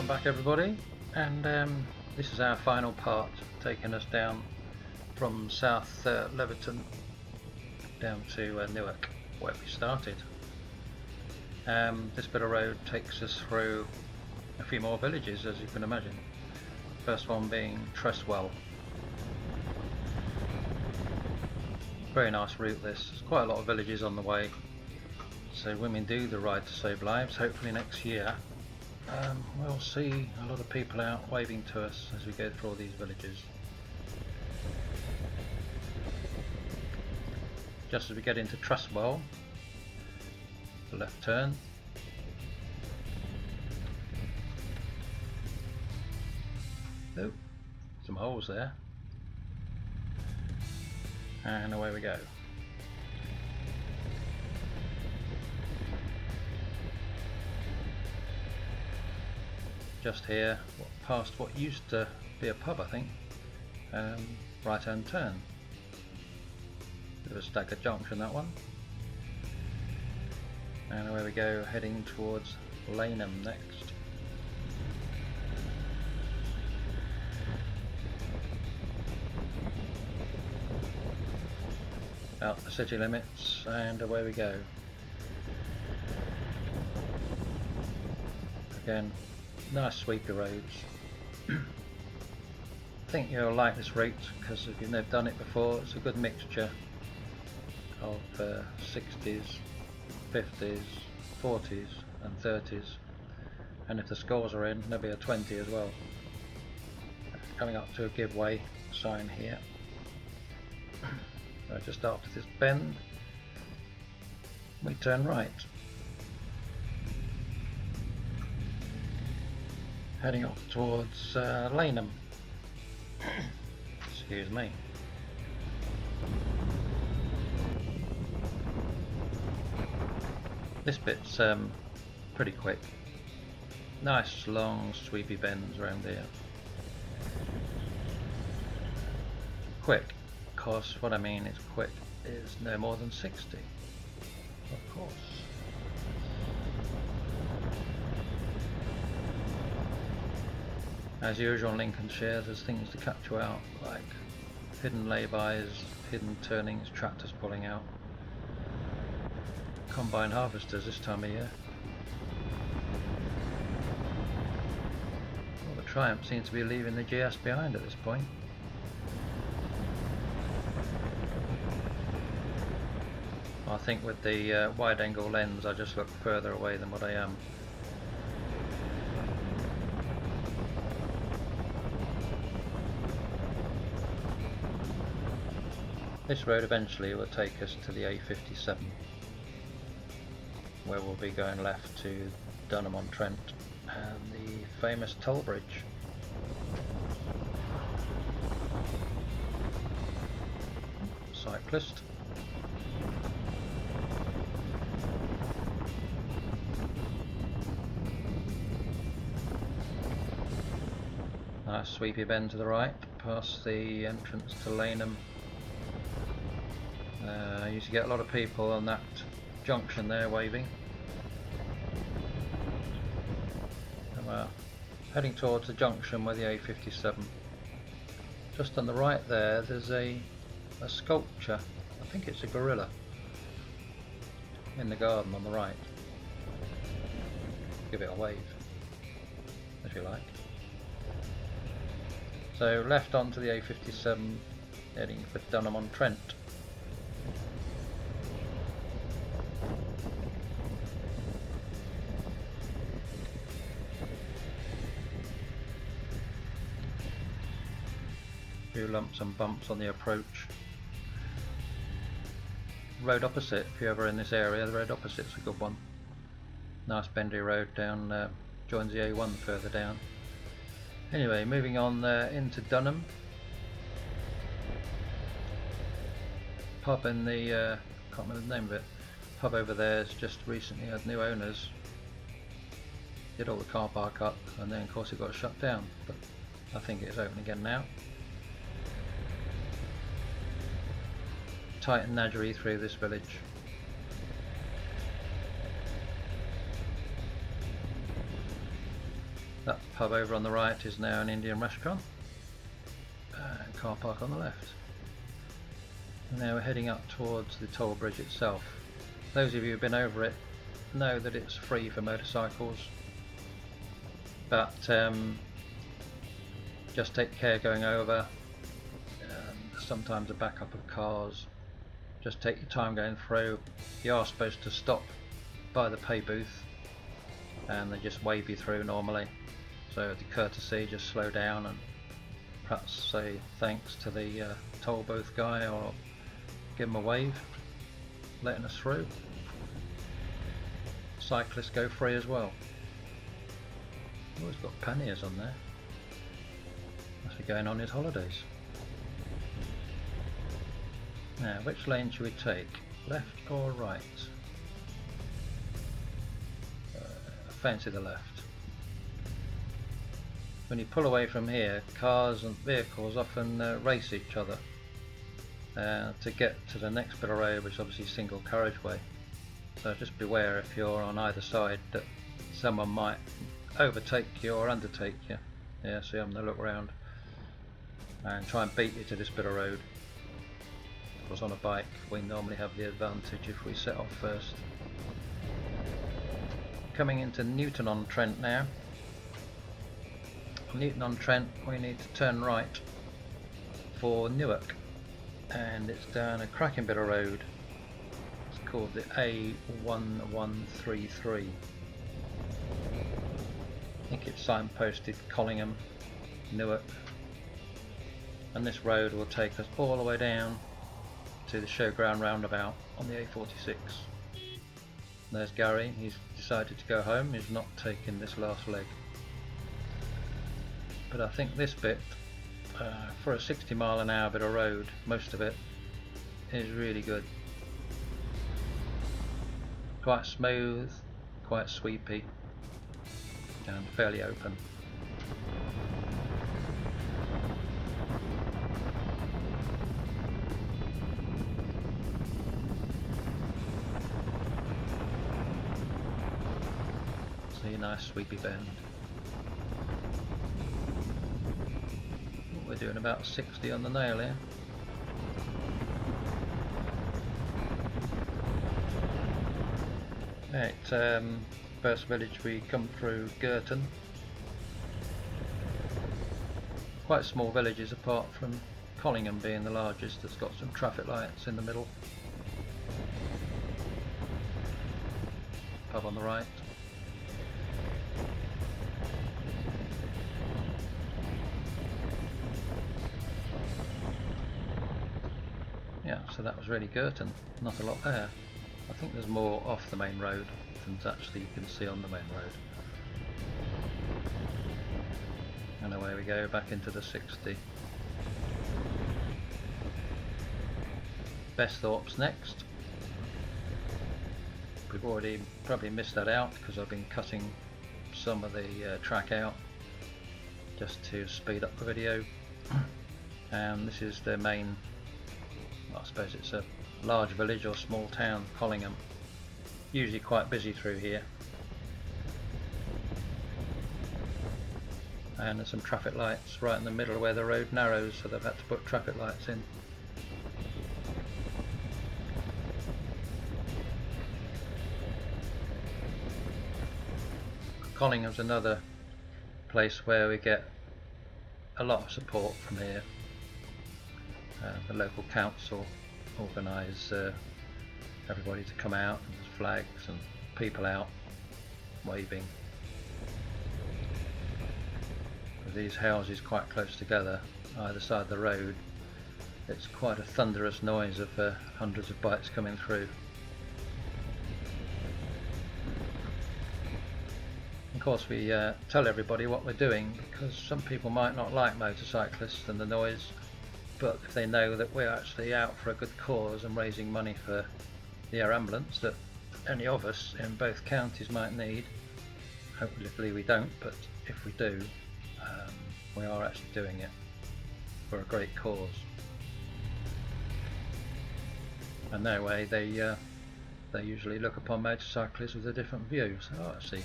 Welcome back everybody, and this is our final part, taking us down from South Leverton down to Newark, where we started. This bit of road takes us through a few more villages, as you can imagine. First one being Tresswell. Very nice route this. There's quite a lot of villages on the way, so women do the ride to save lives. Hopefully next year we'll see a lot of people out waving to us as we go through all these villages. Just as we get into Tresswell, the left turn. Oh, some holes there. And away we go. Just here, past what used to be a pub, I think. Right hand turn. Bit of a staggered junction, that one. And away we go, heading towards Laneham next. Out the city limits, and away we go. Again, nice sweepy roads. I think you'll like this route because if you've never done it before, it's a good mixture of 60s, 50s, 40s and 30s, and if the scores are in, there'll be a 20 as well. Coming up to a giveaway sign here. So just after this bend, we turn right, heading off towards Laneham. Excuse me. This bit's pretty quick. Nice long sweepy bends around here. Quick, because what I mean is quick is no more than 60, of course. As usual in Lincolnshire, there's things to catch you out, like hidden lay-bys, hidden turnings, tractors pulling out, combine harvesters this time of year. Well, the Triumph seems to be leaving the GS behind at this point. I think with the wide angle lens I just look further away than what I am. This road eventually will take us to the A57, where we'll be going left to Dunham-on-Trent and the famous toll bridge. Cyclist. Nice sweepy bend to the right, past the entrance to Laneham. I used to get a lot of people on that junction there waving. And we're heading towards the junction with the A57. Just on the right there, there's a sculpture. I think it's a gorilla in the garden on the right. Give it a wave, if you like. So left onto the A57, heading for Dunham-on-Trent. Few lumps and bumps on the approach. Road opposite, if you're ever in this area, the road opposite's a good one. Nice bendy road down, joins the A1 further down. Anyway, moving on into Dunham. Pub in the, can't remember the name of it, pub over there has just recently had new owners. Did all the car park up and then of course it got shut down, but I think it's open again now. Tight and Nadgery through this village. That pub over on the right is now an Indian restaurant, and car park on the left. And now we're heading up towards the toll bridge itself. Those of you who've been over it know that it's free for motorcycles, but just take care going over. Sometimes a backup of cars. Just take your time going through. You are supposed to stop by the pay booth and they just wave you through normally, so the courtesy, just slow down and perhaps say thanks to the toll booth guy or give him a wave letting us through. Cyclists go free as well. Oh, he's got panniers on there. Must be going on his holidays. Now, which lane should we take? Left or right? I fancy the left. When you pull away from here, cars and vehicles often race each other to get to the next bit of road, which is obviously single carriageway. So just beware if you're on either side that someone might overtake you or undertake you. Yeah, see, I'm going to look round and try and beat you to this bit of road. Of course, on a bike we normally have the advantage if we set off first. Coming into Newton-on-Trent now. Newton-on-Trent, we need to turn right for Newark, and it's down a cracking bit of road. It's called the A1133. I think it's signposted Collingham, Newark, and this road will take us all the way down to the showground roundabout on the A46. There's Gary, he's decided to go home, he's not taking this last leg. But I think this bit, for a 60-mile-an-hour bit of road, most of it is really good. Quite smooth, quite sweepy, and fairly open. See a nice sweepy bend. We're doing about 60 on the nail here. Right, first village we come through, Girton. Quite small villages apart from Collingham being the largest, that's got some traffic lights in the middle. Pub on the right. Yeah, so that was really Girton, not a lot there. I think there's more off the main road than actually you can see on the main road. And away we go, back into the 60. Besthorpe's next. We've already probably missed that out because I've been cutting some of the track out just to speed up the video. And this is the main, I suppose it's a large village or small town, Collingham. Usually quite busy through here. And there's some traffic lights right in the middle where the road narrows, so they've had to put traffic lights in. Collingham's another place where we get a lot of support from here. The local council organise everybody to come out, and there's flags and people out waving. With these houses quite close together either side of the road, it's quite a thunderous noise of hundreds of bikes coming through. Of course we tell everybody what we're doing because some people might not like motorcyclists and the noise, but if they know that we're actually out for a good cause and raising money for the air ambulance that any of us in both counties might need, hopefully we don't, but if we do, we are actually doing it for a great cause. And that way they usually look upon motorcyclists with a different view. So, oh, I see,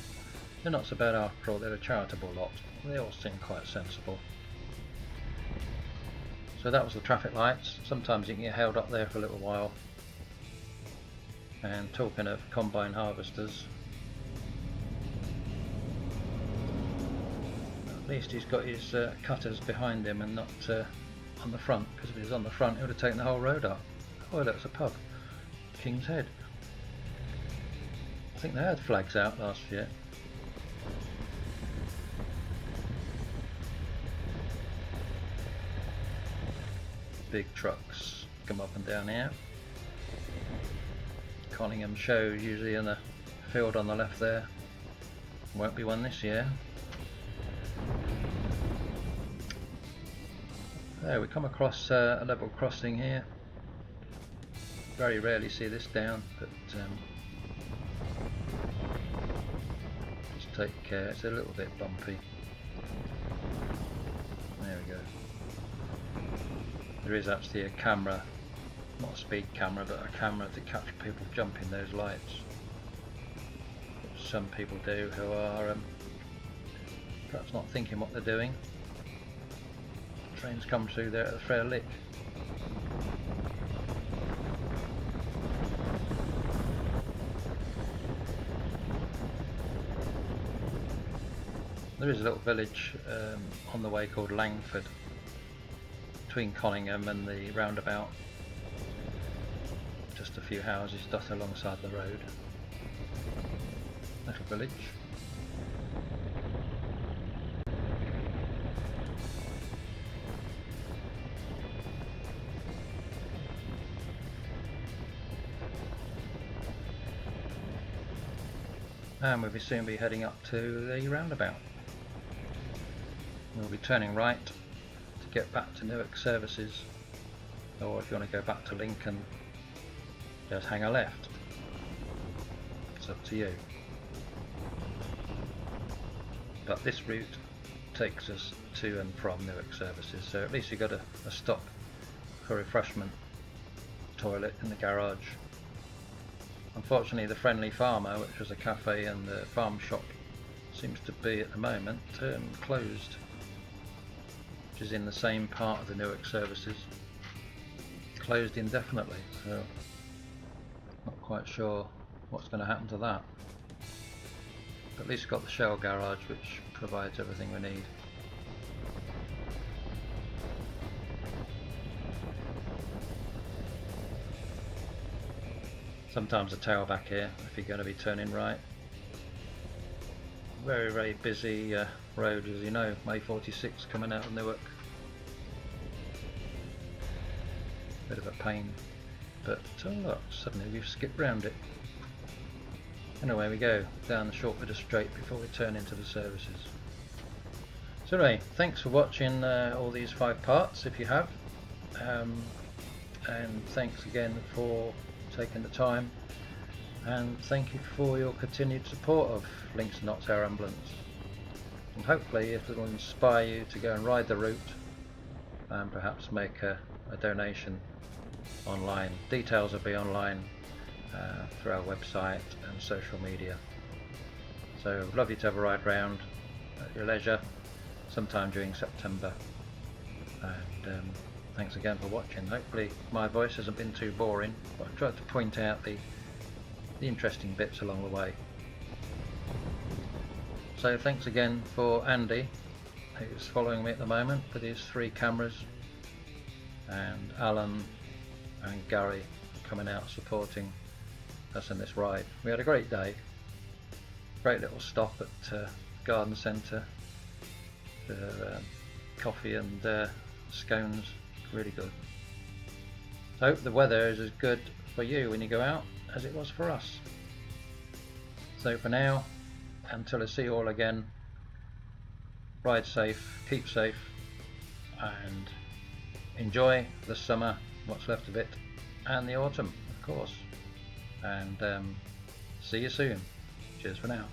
They're not so bad after all, they're a charitable lot. They all seem quite sensible. So that was the traffic lights. Sometimes you can get held up there for a little while. And talking of combine harvesters, at least he's got his cutters behind him and not on the front, because if he was on the front he would have taken the whole road up. Oh, that's a pub, King's Head. I think they had flags out last year. Big trucks come up and down here. Conningham Show usually in the field on the left there. Won't be one this year. There, we come across a level crossing here. Very rarely see this down, but just take care. It's a little bit bumpy. There we go. There is actually a camera, not a speed camera, but a camera to catch people jumping those lights. Which some people do who are perhaps not thinking what they're doing. Trains come through there at a fair lick. There is a little village on the way called Langford, between Conningham and the roundabout. Just a few houses dotted alongside the road. Little village. And we'll soon be heading up to the roundabout. We'll be turning right to get back to Newark services, or if you want to go back to Lincoln, just hang a left. It's up to you. But this route takes us to and from Newark services, so at least you've got a stop for refreshment, toilet in the garage. Unfortunately, the Friendly Farmer, which was a cafe and the farm shop, seems to be at the moment closed, which is in the same part of the Newark services. Closed indefinitely, so not quite sure what's going to happen to that. But at least we've got the Shell garage, which provides everything we need. Sometimes a tailback here if you're going to be turning right. Very, very busy road, as you know, May 46 coming out of Newark. Bit of a pain, but oh look, suddenly we've skipped round it. Anyway, we go down the short bit of straight before we turn into the services. So anyway, thanks for watching all these 5 parts if you have, and thanks again for taking the time, and thank you for your continued support of Links and Knots Air Ambulance, and hopefully it will inspire you to go and ride the route and perhaps make a donation online. Details will be online through our website and social media. So love you to have a ride round at your leisure sometime during September, and thanks again for watching. Hopefully my voice hasn't been too boring, but I've tried to point out the interesting bits along the way. So thanks again for Andy, who's following me at the moment with his 3 cameras, and Alan and Gary coming out supporting us in this ride. We had a great day, great little stop at Garden Centre for coffee and scones. Really good. I hope the weather is as good for you when you go out as it was for us. So for now, until I see you all again, ride safe, keep safe, and enjoy the summer, what's left of it, and the autumn, of course. And see you soon. Cheers for now.